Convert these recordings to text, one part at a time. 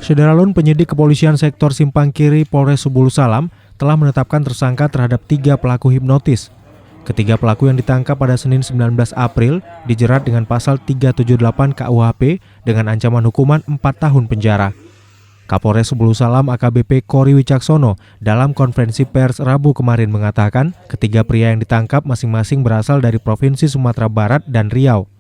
Saudara penyidik kepolisian sektor Simpang Kiri Polres Subulu Salam telah menetapkan tersangka terhadap 3 pelaku hipnotis. Ketiga pelaku yang ditangkap pada Senin 19 April dijerat dengan pasal 378 KUHP dengan ancaman hukuman 4 tahun penjara. Kapolres Subulu Salam AKBP Kori Wicaksono dalam konferensi pers Rabu kemarin mengatakan ketiga pria yang ditangkap masing-masing berasal dari Provinsi Sumatera Barat dan Riau.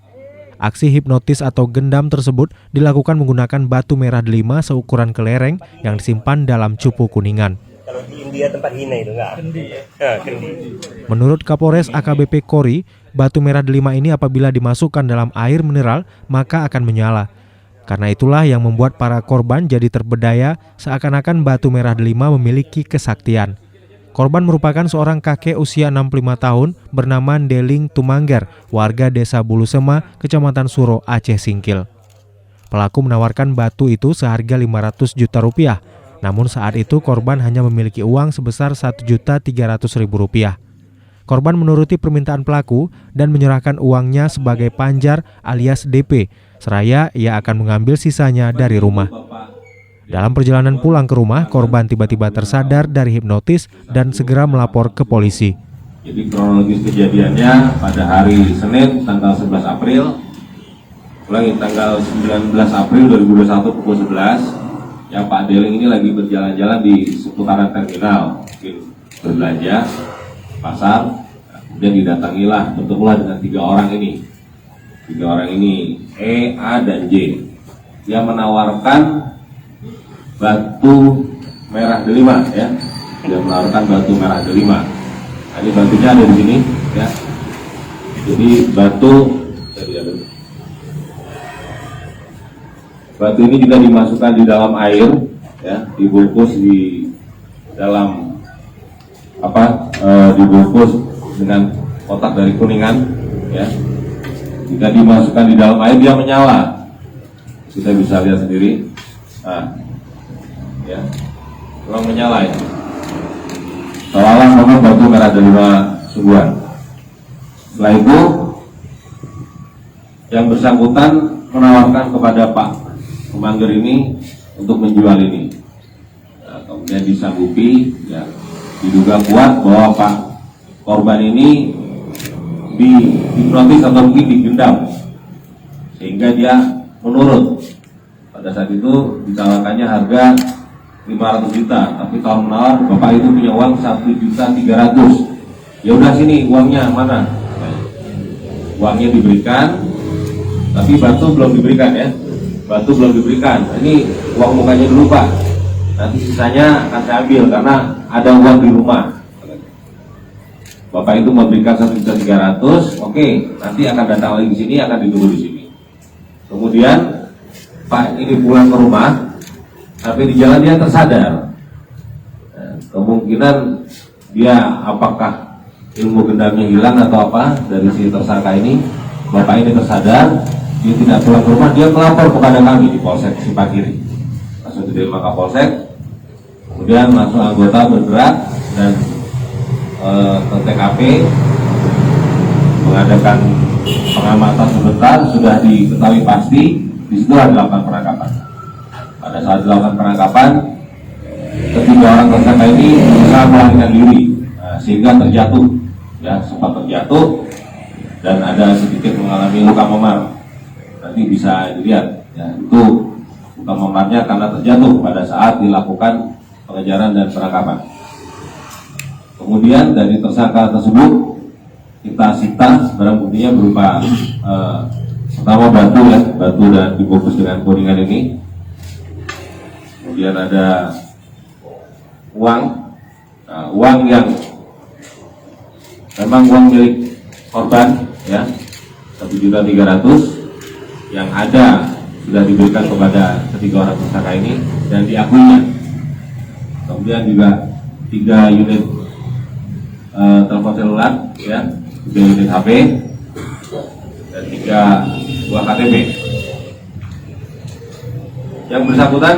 Aksi hipnotis atau gendam tersebut dilakukan menggunakan batu merah delima seukuran kelereng yang disimpan dalam cupu kuningan. Kalau di India tempat hina itu enggak? Kendi ya? Kendi. Menurut Kapolres AKBP Kori, batu merah delima ini apabila dimasukkan dalam air mineral maka akan menyala. Karena itulah yang membuat para korban jadi terbedaya seakan-akan batu merah delima memiliki kesaktian. Korban merupakan seorang kakek usia 65 tahun bernama Deling Tumangger, warga desa Bulusema, Kecamatan Suro, Aceh Singkil. Pelaku menawarkan batu itu seharga 500 juta rupiah, namun saat itu korban hanya memiliki uang sebesar 1.300.000 rupiah. Korban menuruti permintaan pelaku dan menyerahkan uangnya sebagai panjar alias DP, seraya ia akan mengambil sisanya dari rumah. Dalam perjalanan pulang ke rumah, korban tiba-tiba tersadar dari hipnotis dan segera melapor ke polisi. Jadi kronologis kejadiannya pada hari Senin tanggal 11 April, tanggal 19 April 2021 pukul 11, yang Pak Deling ini lagi berjalan-jalan di seputaran terminal, mungkin berbelanja, pasar, kemudian didatangilah, bertemulah dengan 3 orang ini. 3 orang ini, E, A, dan J. Dia menawarkan batu merah delima, ya. Dia menawarkan batu merah delima. Nah, ini batunya ada di sini, ya. Jadi batu ini juga dimasukkan di dalam air, ya, dibungkus di dalam dibungkus dengan kotak dari kuningan, ya. Jika dimasukkan di dalam air dia menyala. Kita bisa lihat sendiri. Nah, ya, memang menyala ya. Seolah-olah memang batu merah delima sungguhan. Setelah itu, yang bersangkutan menawarkan kepada Pak Tumangger ini untuk menjual ini. Nah, kemudian disanggupi, ya, diduga kuat bahwa Pak korban ini dihipnotis atau mungkin digendam, sehingga dia menurut. Pada saat itu ditawarkannya harga 500 juta, tapi tahun menawar bapak itu punya uang 1.300.000. Ya udah, sini uangnya mana? Uangnya diberikan, tapi batu belum diberikan, ya. Batu belum diberikan. Ini uang mukanya dulu Pak. Nanti sisanya akan saya ambil karena ada uang di rumah. Bapak itu memberikan 1.300.000. Oke, nanti akan datang lagi di sini, akan ditunggu di sini. Kemudian Pak ini pulang ke rumah, tapi di jalan dia tersadar. Nah, kemungkinan dia apakah ilmu gendamnya hilang atau apa dari si tersangka ini. Bapak ini tersadar, dia tidak pulang ke rumah, dia melapor kepada kami di Polsek Simpang Kiri. Langsung diterima ke Polsek, kemudian langsung anggota bergerak dan ke TKP mengadakan pengamatan sebentar. Sudah diketahui pasti, disitulah dilakukan penangkapan. Pada saat dilakukan penangkapan, ketiga orang tersangka ini berusaha melarikan diri, sehingga terjatuh, ya, sempat terjatuh dan ada sedikit mengalami luka memar. Nanti bisa dilihat, ya, itu luka memarnya karena terjatuh pada saat dilakukan pengejaran dan penangkapan. Kemudian dari tersangka tersebut kita sita barang buktinya berupa pertama batu, ya, batu dan dibungkus dengan kuningan ini. Kemudian ada uang, uang yang memang uang milik korban, ya, 1.300.000 yang ada sudah diberikan kepada ketiga orang tersangka ini dan diakuinya. Kemudian juga 3 unit telepon selular, ya, 3 unit HP dan 3 buah KTP. Yang bersangkutan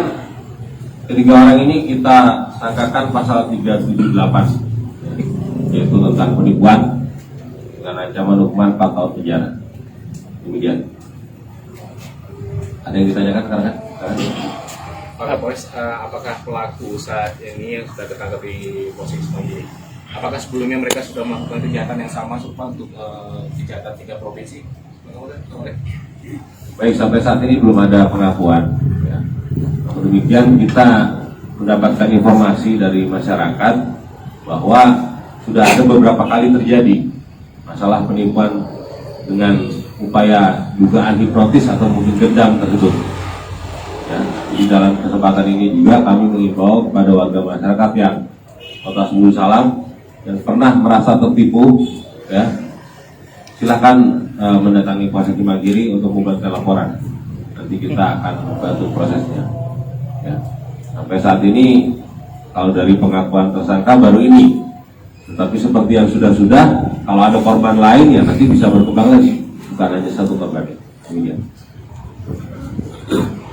ketiga orang ini kita sangkakan pasal 378, yaitu tentang penipuan dengan ancaman hukuman 4 tahun penjara. Demikian. Ada yang ditanyakan sekarang? Pak Kapolres, apakah pelaku saat ini yang sudah tertangkap di Polsek Semanggi, apakah sebelumnya mereka sudah melakukan kejahatan yang sama serupa untuk kejahatan 3 provinsi? Baik, sampai saat ini belum ada pengakuan. Ya. Namun demikian kita mendapatkan informasi dari masyarakat bahwa sudah ada beberapa kali terjadi masalah penipuan dengan upaya dugaan hipnotis atau mungkin gendam tersebut. Ya, di dalam kesempatan ini juga kami mengimbau kepada warga masyarakat yang Kota Sebulu Salam yang pernah merasa tertipu, ya, silakan mendatangi Polsek Imagiri untuk membuat laporan. Nanti kita akan membantu prosesnya. Ya. Sampai saat ini kalau dari pengakuan tersangka baru ini, tetapi seperti yang sudah-sudah, kalau ada korban lain ya nanti bisa berkembang lagi, bukan hanya satu korban. Demikian.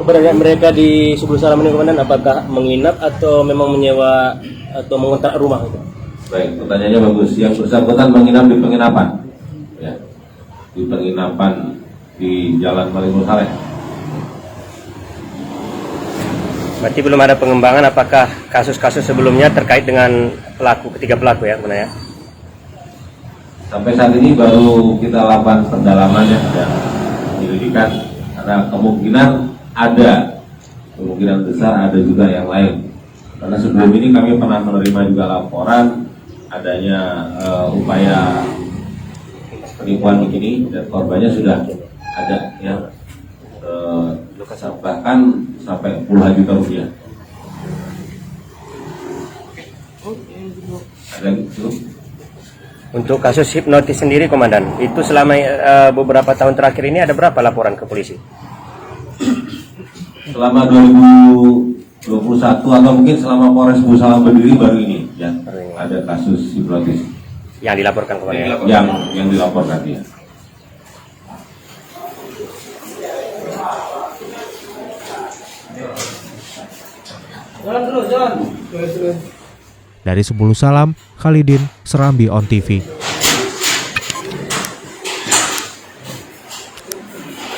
Keberadaan mereka di Sebulu Salam ini komandan, apakah menginap atau memang menyewa atau mengontrak rumah itu? Baik, pertanyaannya bagus. Yang bersangkutan menginap di penginapan, ya, di penginapan di Jalan Malimur Saleh. Berarti belum ada pengembangan apakah kasus-kasus sebelumnya terkait dengan ketiga pelaku ya sebenarnya? Sampai saat ini baru kita lakukan pendalaman ya, dan penyelidikan, karena kemungkinan besar ada juga yang lain. Karena sebelum ini kami pernah menerima juga laporan adanya upaya penipuan begini dan korbannya sudah ada ya, bahkan sampai puluhan juta rupiah. Ada gitu. Untuk kasus hipnotis sendiri komandan, itu selama beberapa tahun terakhir ini ada berapa laporan ke polisi? Selama 2021 atau mungkin selama Polres Sebulu Salam berdiri baru ini ya, ada kasus hipnotis Yang dilaporkan komandan? yang dilaporkan ya. Dari Sebulu Salam, Khalidin, Serambi On TV.